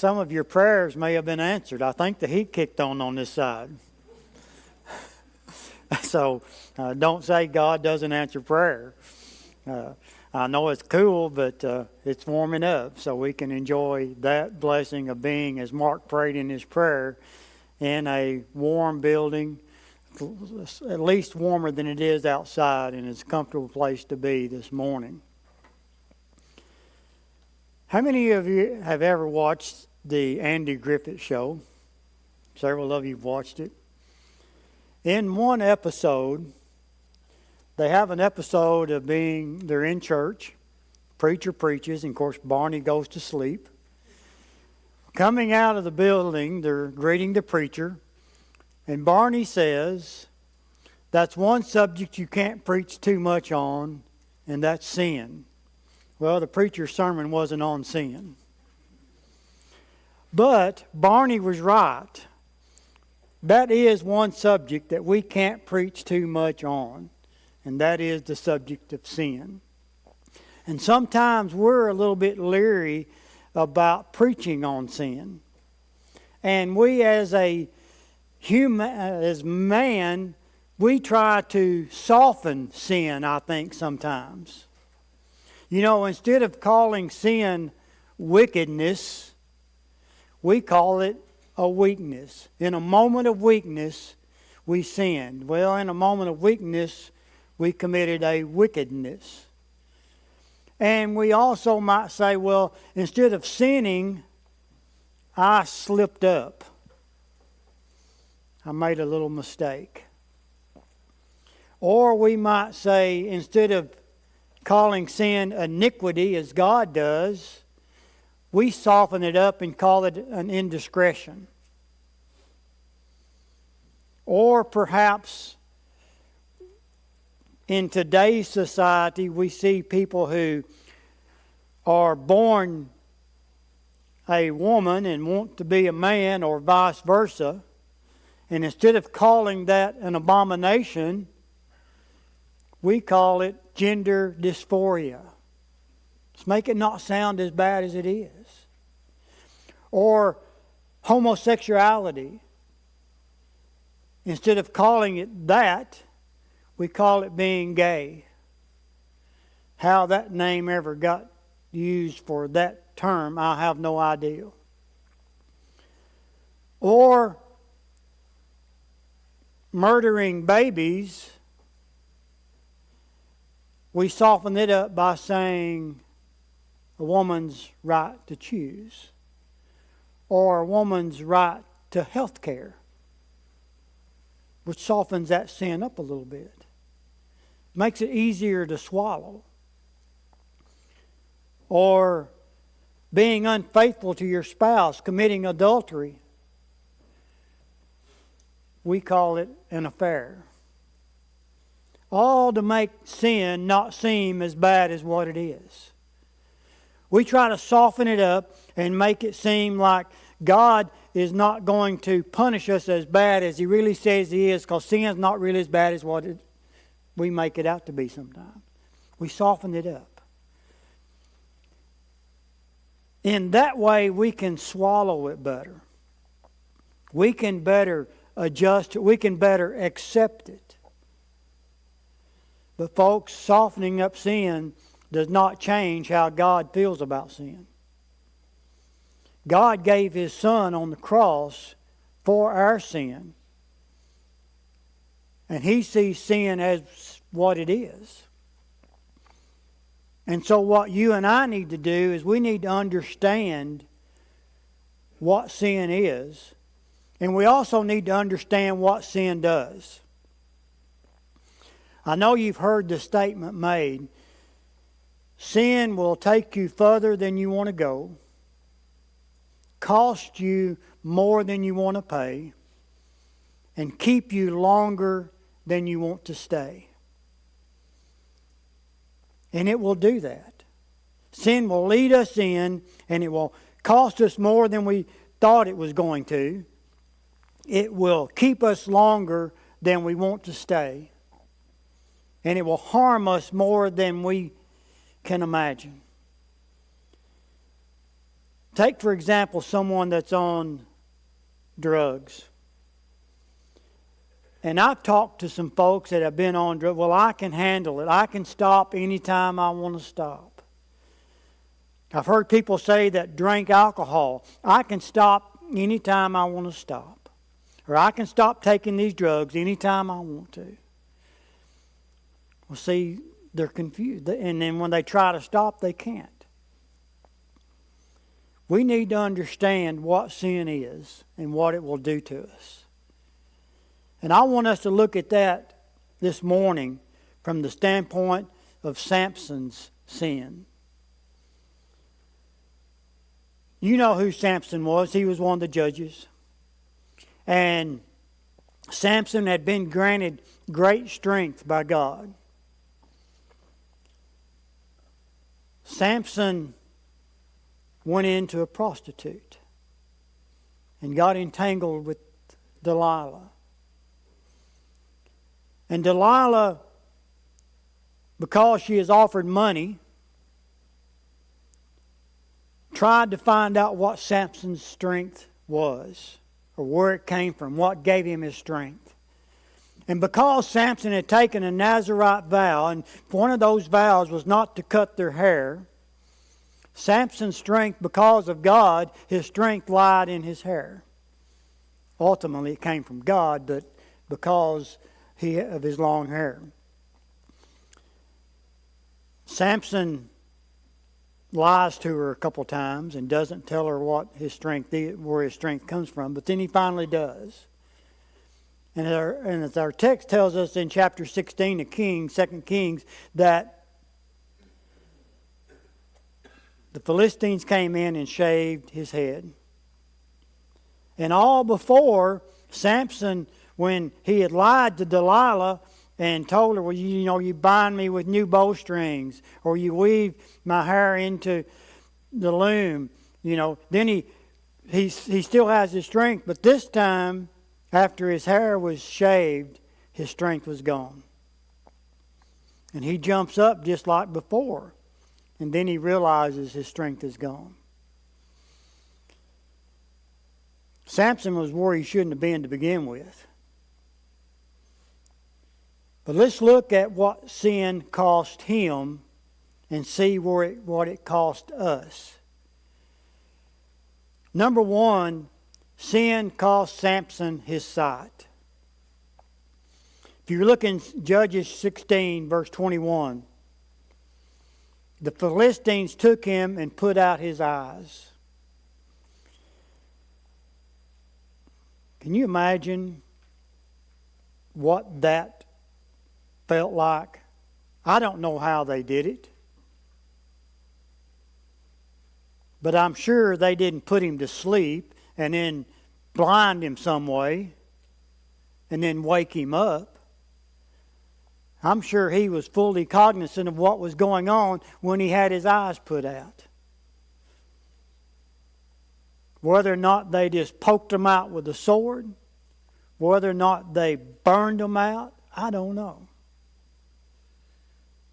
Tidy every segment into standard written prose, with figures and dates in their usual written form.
some of your prayers may have been answered. I think the heat kicked on this side. So don't say God doesn't answer prayer. I know it's cool, but it's warming up, so we can enjoy that blessing of being, as Mark prayed in his prayer, in a warm building, at least warmer than it is outside, and it's a comfortable place to be this morning. How many of you have ever watched the Andy Griffith Show? Several of you have watched it. In one episode, they have an episode of they're in church, preacher preaches, and of course Barney goes to sleep. Coming out of the building, they're greeting the preacher, and Barney says, "That's one subject you can't preach too much on, and that's sin." Well, the preacher's sermon wasn't on sin. But Barney was right. That is one subject that we can't preach too much on, and that is the subject of sin. And sometimes we're a little bit leery about preaching on sin. And we as man, we try to soften sin, I think, sometimes. You know, instead of calling sin wickedness, we call it a weakness. In a moment of weakness, we sinned. Well, in a moment of weakness, we committed a wickedness. And we also might say, well, instead of sinning, I slipped up. I made a little mistake. Or we might say, instead of calling sin iniquity as God does, we soften it up and call it an indiscretion. Or perhaps in today's society, we see people who are born a woman and want to be a man, or vice versa. And instead of calling that an abomination, we call it gender dysphoria. Let's make it not sound as bad as it is. Or homosexuality. Instead of calling it that, we call it being gay. How that name ever got used for that term, I have no idea. Or murdering babies, we soften it up by saying a woman's right to choose, or a woman's right to health care, which softens that sin up a little bit. Makes it easier to swallow. Or being unfaithful to your spouse, committing adultery. We call it an affair. All to make sin not seem as bad as what it is. We try to soften it up and make it seem like God is not going to punish us as bad as He really says He is, because sin is not really as bad as what we make it out to be sometimes. We soften it up. In that way, we can swallow it better. We can better adjust it. We can better accept it. But folks, softening up sin does not change how God feels about sin. God gave His Son on the cross for our sin. And He sees sin as what it is. And so what you and I need to do is we need to understand what sin is. And we also need to understand what sin does. I know you've heard the statement made, sin will take you further than you want to go, cost you more than you want to pay, and keep you longer than you want to stay. And it will do that. Sin will lead us in, and it will cost us more than we thought it was going to. It will keep us longer than we want to stay. And it will harm us more than we can imagine. Take, for example, someone that's on drugs. And I've talked to some folks that have been on drugs. Well, I can handle it. I can stop anytime I want to stop. I've heard people say that drink alcohol. I can stop anytime I want to stop. Or I can stop taking these drugs anytime I want to. Well, see, they're confused. And then when they try to stop, they can't. We need to understand what sin is and what it will do to us. And I want us to look at that this morning from the standpoint of Samson's sin. You know who Samson was. He was one of the judges. And Samson had been granted great strength by God. Samson went into a prostitute and got entangled with Delilah. And Delilah, because she is offered money, tried to find out what Samson's strength was, or where it came from, what gave him his strength. And because Samson had taken a Nazirite vow, and one of those vows was not to cut their hair, Samson's strength, because of God, his strength lied in his hair. Ultimately, it came from God, but because of his long hair. Samson lies to her a couple times and doesn't tell her what his strength is, where his strength comes from, but then he finally does. And as our text tells us in chapter 16 of Kings, 2 Kings, that the Philistines came in and shaved his head. And all before Samson, when he had lied to Delilah and told her, well, you bind me with new bowstrings, or you weave my hair into the loom, then he still has his strength. But this time, after his hair was shaved, his strength was gone. And he jumps up just like before. And then he realizes his strength is gone. Samson was where he shouldn't have been to begin with. But let's look at what sin cost him and see what it cost us. Number one, sin cost Samson his sight. If you look in Judges 16, verse 21, the Philistines took him and put out his eyes. Can you imagine what that felt like? I don't know how they did it. But I'm sure they didn't put him to sleep and then blind him some way and then wake him up. I'm sure he was fully cognizant of what was going on when he had his eyes put out. Whether or not they just poked him out with a sword, whether or not they burned him out, I don't know.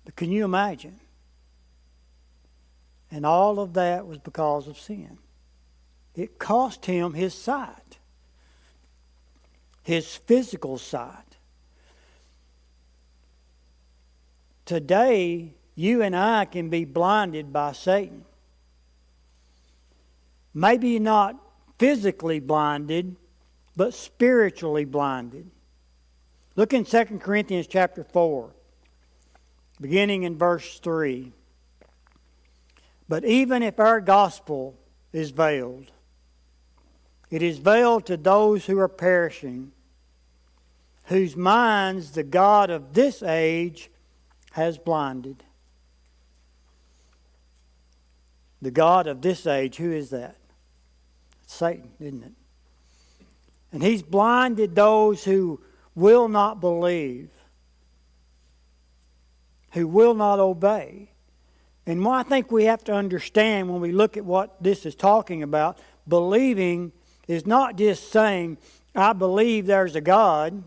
But can you imagine? And all of that was because of sin. It cost him his sight, his physical sight. Today, you and I can be blinded by Satan. Maybe not physically blinded, but spiritually blinded. Look in 2 Corinthians chapter 4, beginning in verse 3. But even if our gospel is veiled, it is veiled to those who are perishing, whose minds the God of this age has blinded. The God of this age, who is that? It's Satan, isn't it? And he's blinded those who will not believe, who will not obey. And what I think we have to understand when we look at what this is talking about, believing is not just saying, I believe there's a God.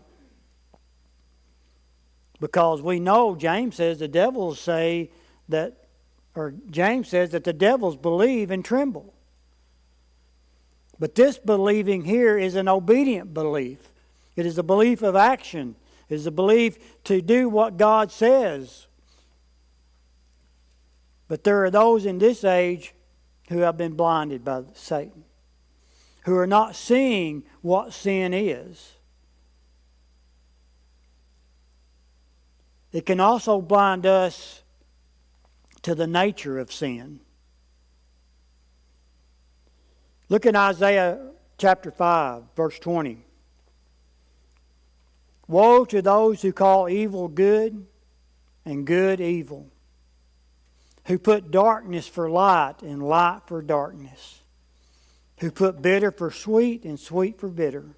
Because we know James says the devils say that, or James says that the devils believe and tremble. But this believing here is an obedient belief. It is a belief of action. It is a belief to do what God says. But there are those in this age who have been blinded by Satan, who are not seeing what sin is. It can also blind us to the nature of sin. Look at Isaiah chapter 5, verse 20. Woe to those who call evil good and good evil, who put darkness for light and light for darkness, who put bitter for sweet and sweet for bitter.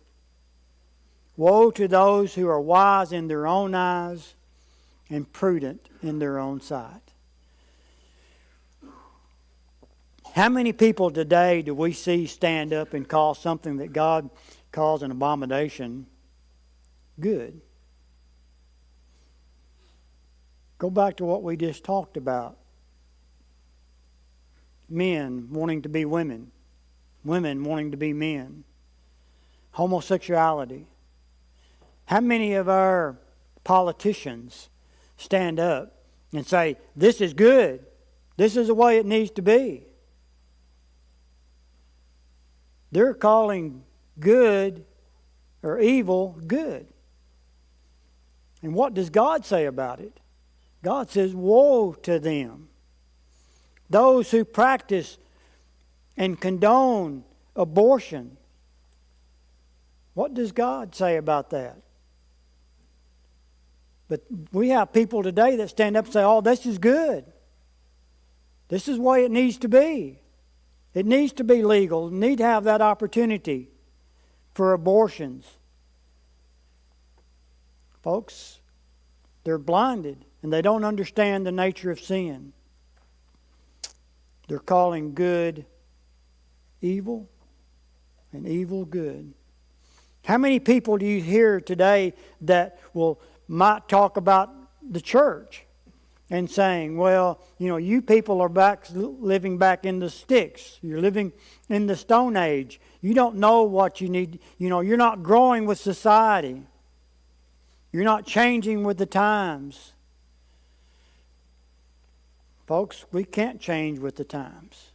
Woe to those who are wise in their own eyes and prudent in their own sight. How many people today do we see stand up and call something that God calls an abomination good? Go back to what we just talked about. Men wanting to be women. Women wanting to be men. Homosexuality. How many of our politicians stand up and say, this is good. This is the way it needs to be. They're calling good or evil good. And what does God say about it? God says, woe to them. Those who practice and condone abortion. What does God say about that? But we have people today that stand up and say, oh, this is good. This is the way it needs to be. It needs to be legal. You need to have that opportunity for abortions. Folks, they're blinded and they don't understand the nature of sin. They're calling good evil and evil good. How many people do you hear today that might talk about the church and saying, well, you people are living back in the sticks. You're living in the Stone Age. You don't know what you need. You're not growing with society. You're not changing with the times. Folks, we can't change with the times.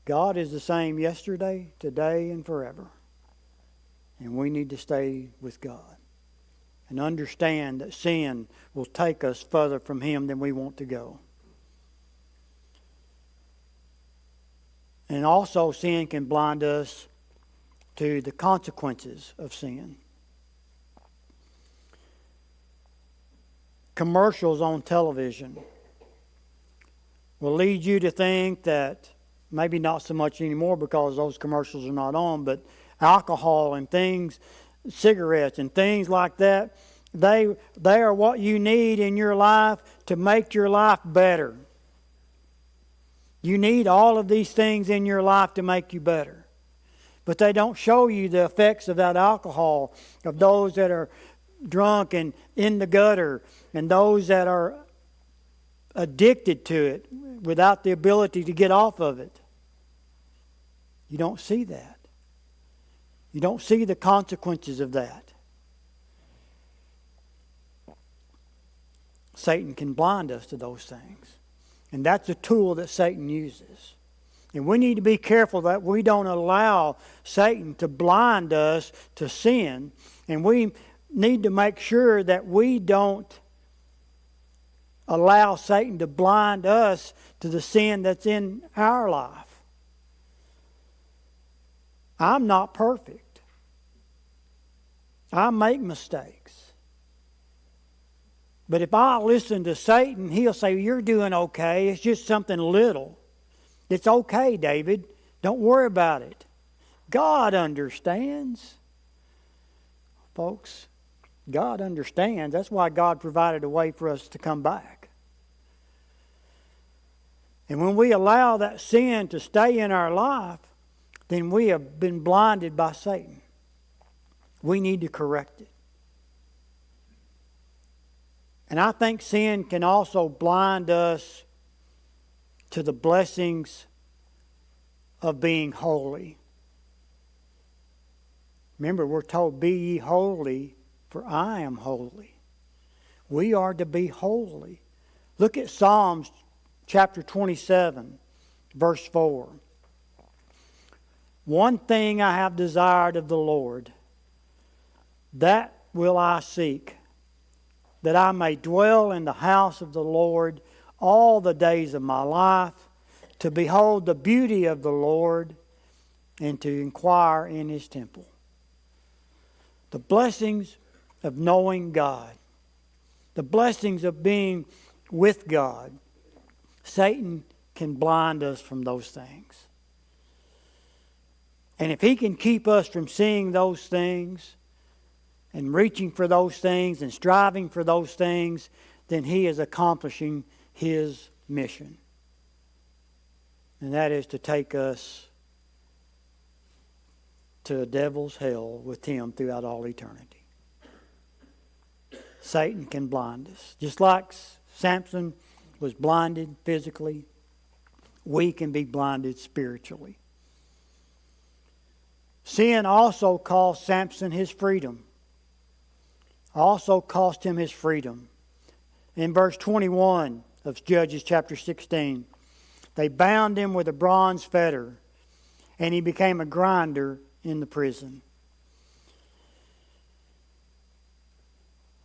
God is the same yesterday, today, and forever. And we need to stay with God and understand that sin will take us further from Him than we want to go. And also sin can blind us to the consequences of sin. Commercials on television will lead you to think that, maybe not so much anymore because those commercials are not on, but alcohol and things, cigarettes and things like that, they are what you need in your life to make your life better. You need all of these things in your life to make you better. But they don't show you the effects of that alcohol, of those that are drunk and in the gutter, and those that are addicted to it without the ability to get off of it. You don't see that. You don't see the consequences of that. Satan can blind us to those things. And that's a tool that Satan uses. And we need to be careful that we don't allow Satan to blind us to sin. And we need to make sure that we don't allow Satan to blind us to the sin that's in our life. I'm not perfect. I make mistakes. But if I listen to Satan, he'll say, you're doing okay. It's just something little. It's okay, David. Don't worry about it. God understands. Folks, God understands. That's why God provided a way for us to come back. And when we allow that sin to stay in our life, then we have been blinded by Satan. We need to correct it. And I think sin can also blind us to the blessings of being holy. Remember, we're told, be ye holy, for I am holy. We are to be holy. Look at Psalms chapter 27, verse 4. One thing I have desired of the Lord, that will I seek, that I may dwell in the house of the Lord all the days of my life, to behold the beauty of the Lord and to inquire in His temple. The blessings of knowing God, the blessings of being with God. Satan can blind us from those things. And if he can keep us from seeing those things and reaching for those things and striving for those things, then he is accomplishing his mission. And that is to take us to a devil's hell with him throughout all eternity. Satan can blind us. Just like Samson was blinded physically, we can be blinded spiritually. Sin also cost Samson his freedom. Also cost him his freedom. In verse 21 of Judges chapter 16, they bound him with a bronze fetter, and he became a grinder in the prison.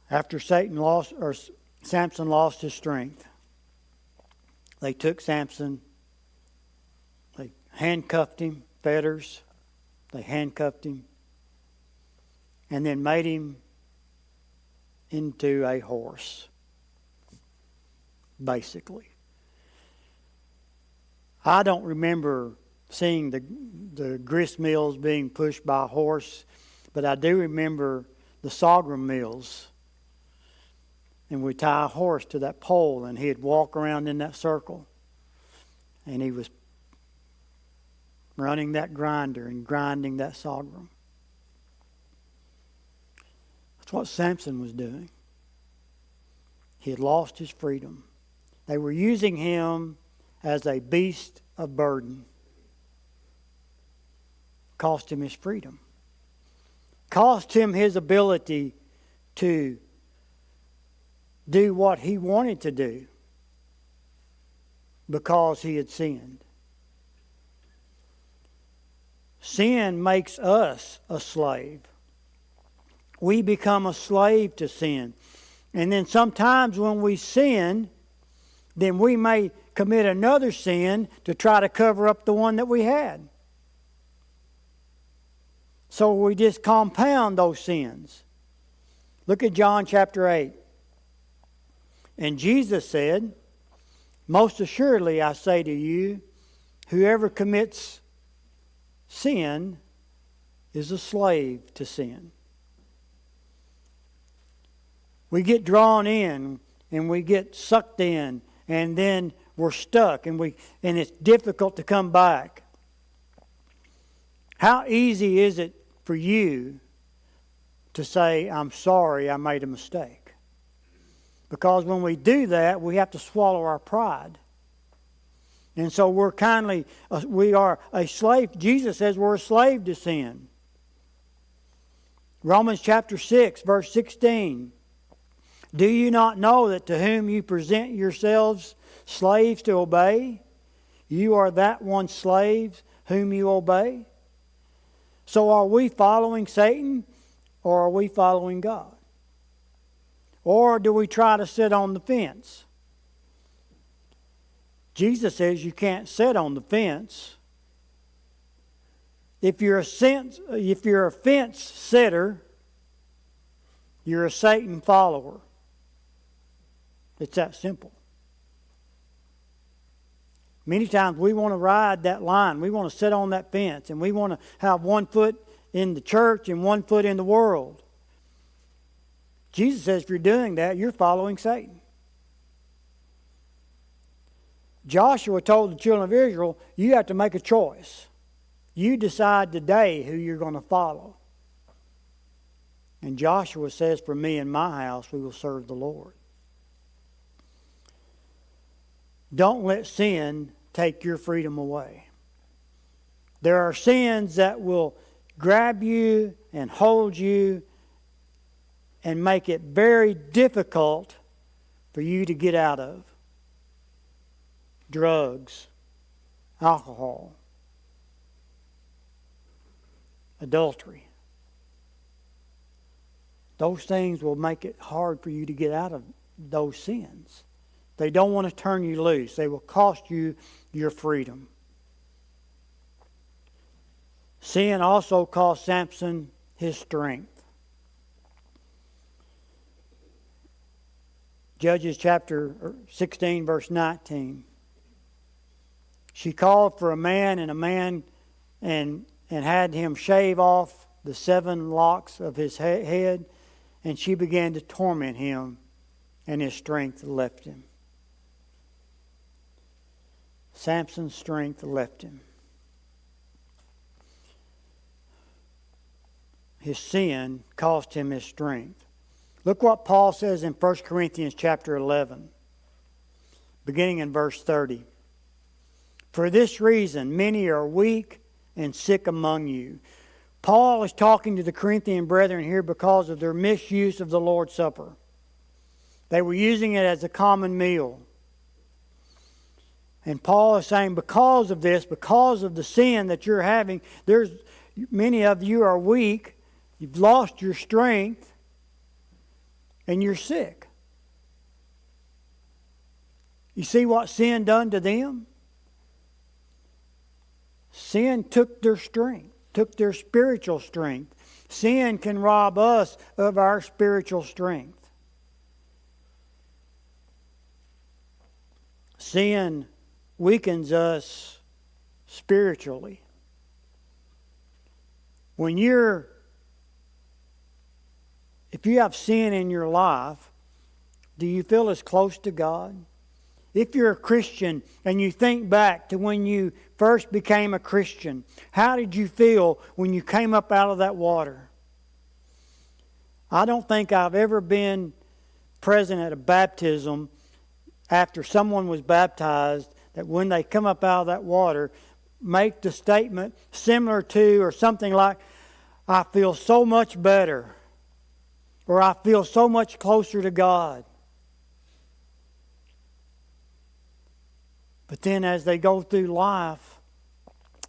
After Samson lost his strength, they took Samson, they handcuffed him, fetters, they handcuffed him, and then made him into a horse, basically. I don't remember seeing the grist mills being pushed by a horse, but I do remember the sorghum mills. And we tie a horse to that pole, and he'd walk around in that circle. And he was running that grinder and grinding that sorghum. That's what Samson was doing. He had lost his freedom. They were using him as a beast of burden. Cost him his freedom. Cost him his ability to do what he wanted to do because he had sinned. Sin makes us a slave. We become a slave to sin. And then sometimes when we sin, then we may commit another sin to try to cover up the one that we had. So we just compound those sins. Look at John chapter 8. And Jesus said, most assuredly I say to you, whoever commits sin is a slave to sin. We get drawn in and we get sucked in, and then we're stuck, and it's difficult to come back. How easy is it for you to say, I'm sorry, I made a mistake? Because when we do that, we have to swallow our pride. And so we are a slave. Jesus says we're a slave to sin. Romans chapter 6, verse 16. Do you not know that to whom you present yourselves slaves to obey, you are that one slave whom you obey? So are we following Satan, or are we following God? Or do we try to sit on the fence? Jesus says you can't sit on the fence. If you're a fence sitter, you're a Satan follower. It's that simple. Many times we want to ride that line. We want to sit on that fence, and we want to have one foot in the church and one foot in the world. Jesus says if you're doing that, you're following Satan. Joshua told the children of Israel, you have to make a choice. You decide today who you're going to follow. And Joshua says, for me and my house, we will serve the Lord. Don't let sin take your freedom away. There are sins that will grab you and hold you and make it very difficult for you to get out of. Drugs, alcohol, adultery. Those things will make it hard for you to get out of those sins. They don't want to turn you loose. They will cost you your freedom. Sin also cost Samson his strength. Judges chapter 16, verse 19. She called for a man and had him shave off the 7 locks of his head, and she began to torment him, and his strength left him. Samson's strength left him. His sin cost him his strength. Look what Paul says in 1 Corinthians chapter 11, beginning in verse 30. For this reason, many are weak and sick among you. Paul is talking to the Corinthian brethren here because of their misuse of the Lord's Supper. They were using it as a common meal. And Paul is saying, because of this, because of the sin that you're having, many of you are weak, you've lost your strength, and you're sick. You see what sin done to them? Sin took their strength, took their spiritual strength. Sin can rob us of our spiritual strength. Sin weakens us spiritually. If you have sin in your life, do you feel as close to God? If you're a Christian and you think back to when you first became a Christian, how did you feel when you came up out of that water? I don't think I've ever been present at a baptism after someone was baptized that when they come up out of that water, make the statement similar to or something like, I feel so much better, or I feel so much closer to God. But then as they go through life,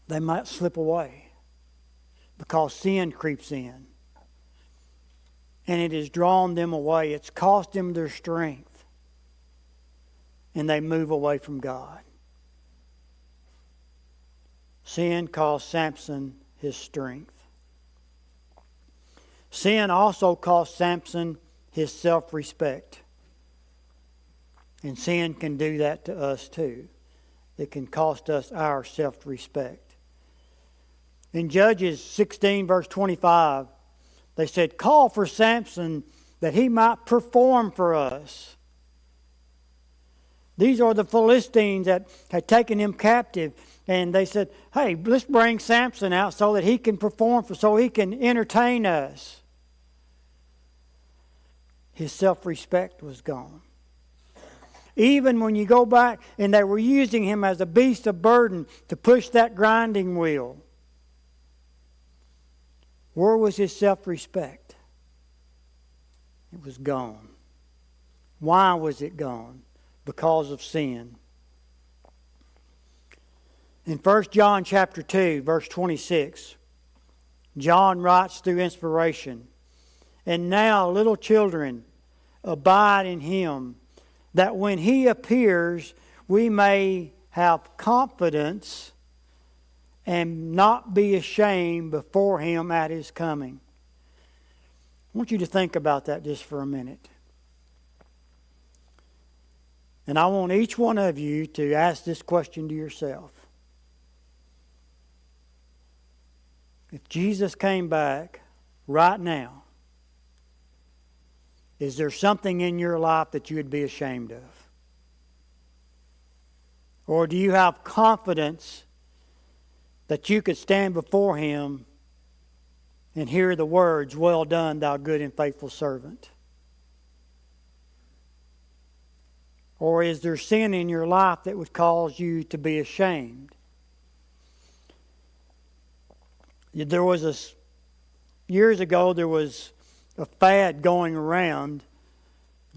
they might slip away because sin creeps in. And it has drawn them away. It's cost them their strength. And they move away from God. Sin cost Samson his strength. Sin also cost Samson his self-respect. And sin can do that to us too. It can cost us our self-respect. In Judges 16, verse 25, they said, call for Samson that he might perform for us. These are the Philistines that had taken him captive. And they said, hey, let's bring Samson out so that he can perform, so he can entertain us. His self-respect was gone. Even when you go back and they were using him as a beast of burden to push that grinding wheel, where was his self-respect? It was gone. Why was it gone? Because of sin. In 1 John chapter 2, verse 26, John writes through inspiration, and now, little children, abide in him, that when he appears, we may have confidence and not be ashamed before him at his coming. I want you to think about that just for a minute. And I want each one of you to ask this question to yourself. If Jesus came back right now, is there something in your life that you would be ashamed of? Or do you have confidence that you could stand before him and hear the words, well done, thou good and faithful servant? Or is there sin in your life that would cause you to be ashamed? There was years ago, there was a fad going around,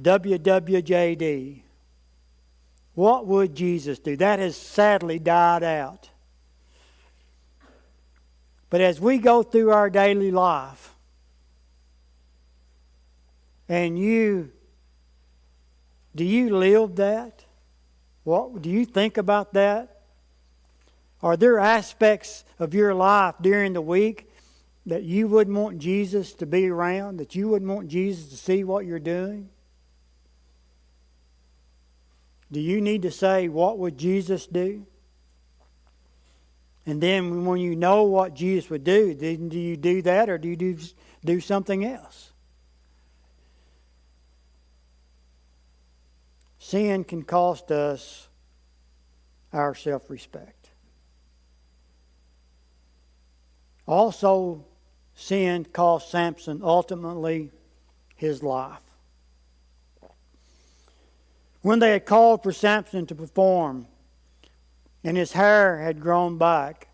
WWJD. What would Jesus do? That has sadly died out. But as we go through our daily life, and do you live that? What do you think about that? Are there aspects of your life during the week that you wouldn't want Jesus to be around, that you wouldn't want Jesus to see what you're doing? Do you need to say, what would Jesus do? And then when you know what Jesus would do, then do you do that, or do you do something else? Sin can cost us our self-respect. Also, sin cost Samson ultimately his life. When they had called for Samson to perform, and his hair had grown back,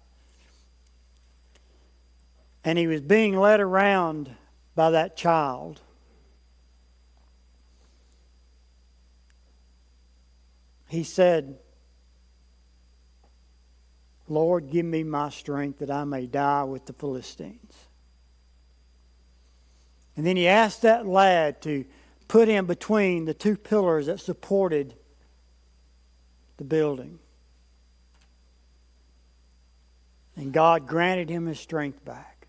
and he was being led around by that child, he said, Lord, give me my strength that I may die with the Philistines. And then he asked that lad to put him between the two pillars that supported the building. And God granted him his strength back.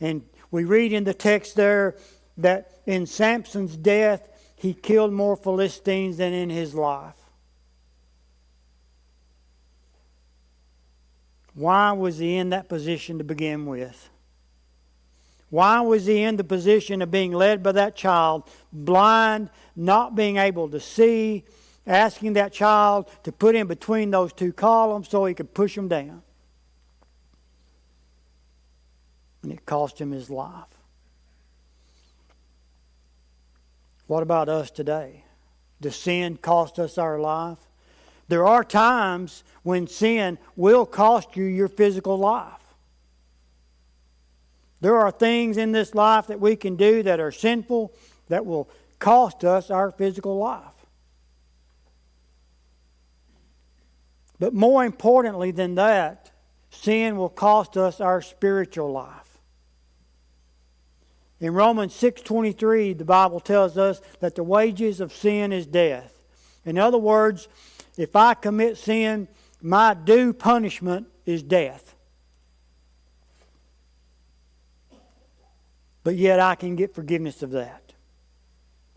And we read in the text there that in Samson's death, he killed more Philistines than in his life. Why was he in that position to begin with? Why was he in the position of being led by that child, blind, not being able to see, asking that child to put him between those two columns so he could push them down? And it cost him his life. What about us today? Does sin cost us our life? There are times when sin will cost you your physical life. There are things in this life that we can do that are sinful that will cost us our physical life. But more importantly than that, sin will cost us our spiritual life. In Romans 6:23, the Bible tells us that the wages of sin is death. In other words, if I commit sin, my due punishment is death. But yet I can get forgiveness of that.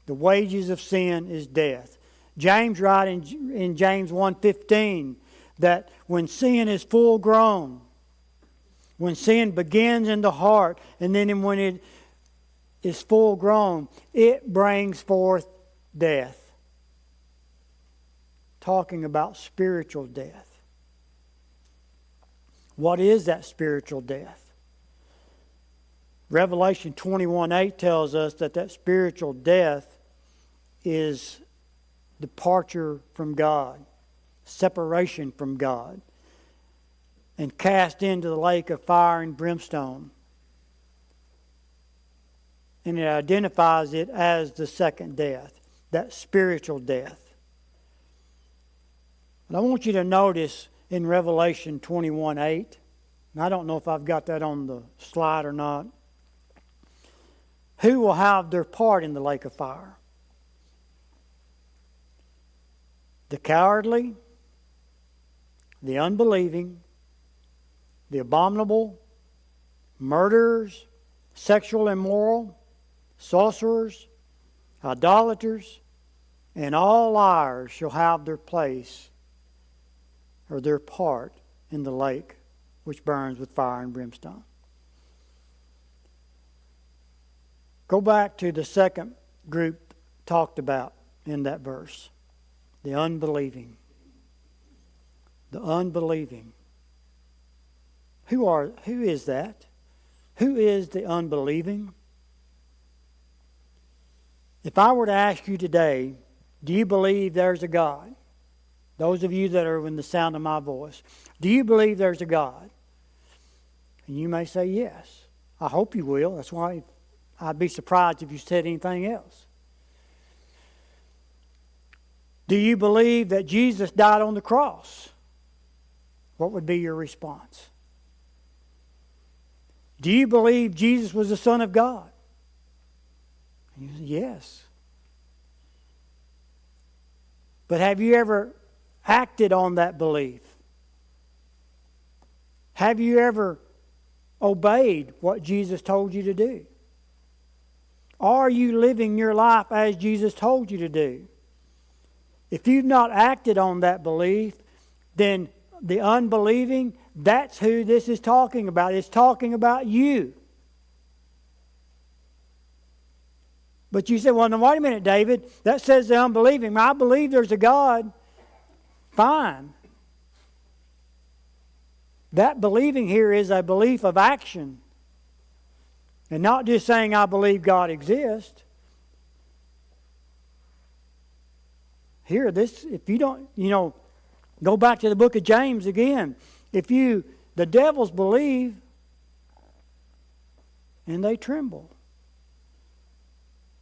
The wages of sin is death. James writes in James 1:15 that when sin is full grown, when sin begins in the heart, and then when it is full grown, it brings forth death. Talking about spiritual death. What is that spiritual death? Revelation 21:8 tells us that spiritual death is departure from God, separation from God, and cast into the lake of fire and brimstone. And it identifies it as the second death, that spiritual death. And I want you to notice in Revelation 21:8, and I don't know if I've got that on the slide or not, who will have their part in the lake of fire? The cowardly, the unbelieving, the abominable, murderers, sexual immoral, sorcerers, idolaters, and all liars shall have their place or their part in the lake which burns with fire and brimstone. Go back to the second group talked about in that verse. The unbelieving. The unbelieving. Who is that? Who is the unbelieving? If I were to ask you today, do you believe there's a God? Those of you that are in the sound of my voice, do you believe there's a God? And you may say yes. I hope you will. That's why I'd be surprised if you said anything else. Do you believe that Jesus died on the cross? What would be your response? Do you believe Jesus was the Son of God? And you say, yes. But have you ever acted on that belief? Have you ever obeyed what Jesus told you to do? Are you living your life as Jesus told you to do? If you've not acted on that belief, then the unbelieving, that's who this is talking about. It's talking about you. But you say, well, now wait a minute, David. That says the unbelieving. I believe there's a God. Fine. That believing here is a belief of action. And not just saying, I believe God exists. Here, if you don't, go back to the book of James again. The devils believe and they tremble.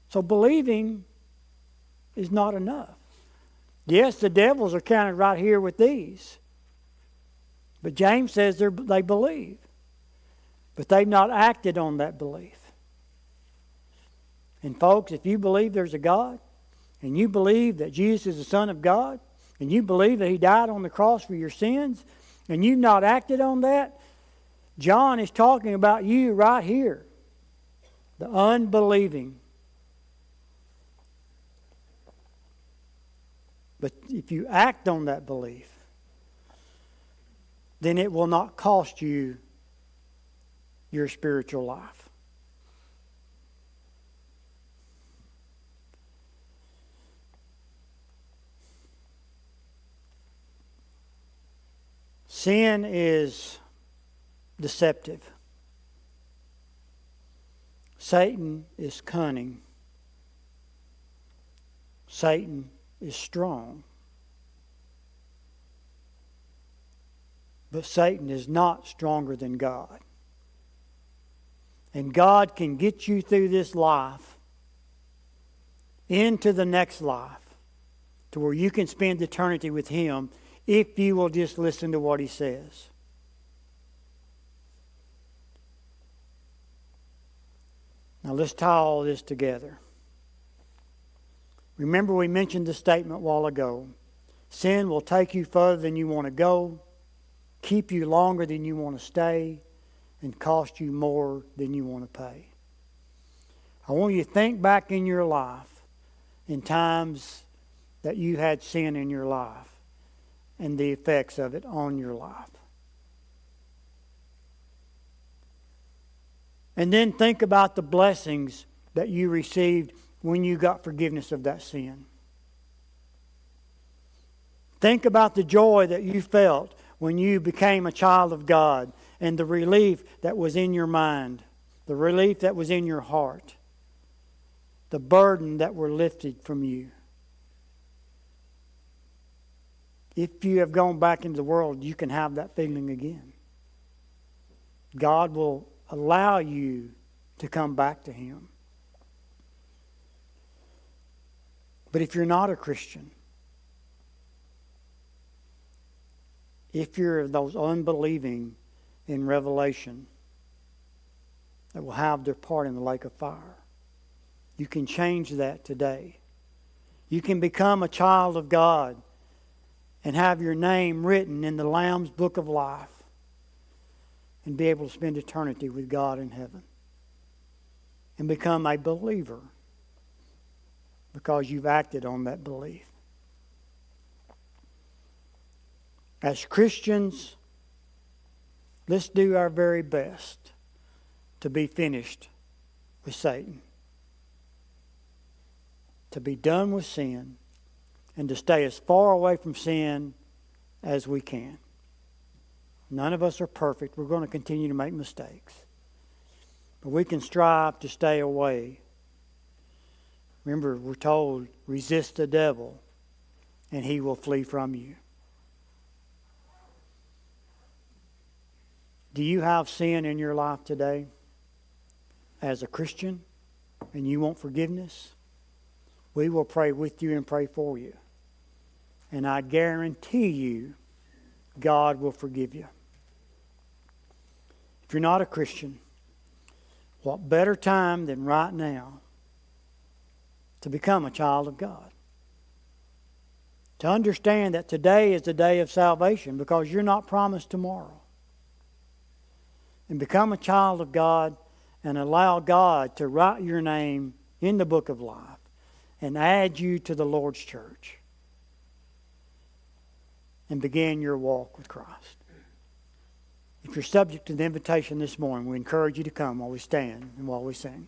So believing is not enough. Yes, the devils are counted right here with these. But James says they believe. But they've not acted on that belief. And folks, if you believe there's a God, and you believe that Jesus is the Son of God, and you believe that He died on the cross for your sins, and you've not acted on that, John is talking about you right here. The unbelieving. But if you act on that belief, then it will not cost you your spiritual life. Sin is deceptive. Satan is cunning. Satan is strong. But Satan is not stronger than God. And God can get you through this life into the next life to where you can spend eternity with Him if you will just listen to what He says. Now let's tie all this together. Remember we mentioned the statement a while ago. Sin will take you further than you want to go, keep you longer than you want to stay, and cost you more than you want to pay. I want you to think back in your life in times that you had sin in your life and the effects of it on your life. And then think about the blessings that you received when you got forgiveness of that sin. Think about the joy that you felt when you became a child of God and the relief that was in your mind, the relief that was in your heart, the burden that were lifted from you. If you have gone back into the world, you can have that feeling again. God will allow you to come back to Him. But if you're not a Christian, if you're those unbelieving in Revelation that will have their part in the lake of fire, you can change that today. You can become a child of God and have your name written in the Lamb's Book of Life and be able to spend eternity with God in heaven and become a believer because you've acted on that belief. As Christians, let's do our very best to be finished with Satan, to be done with sin, and to stay as far away from sin as we can. None of us are perfect. We're going to continue to make mistakes. But we can strive to stay away. Remember, we're told, resist the devil, and he will flee from you. Do you have sin in your life today as a Christian and you want forgiveness? We will pray with you and pray for you. And I guarantee you, God will forgive you. If you're not a Christian, what better time than right now to become a child of God? To understand that today is the day of salvation because you're not promised tomorrow. And become a child of God and allow God to write your name in the book of life and add you to the Lord's church and begin your walk with Christ. If you're subject to the invitation this morning, we encourage you to come while we stand and while we sing.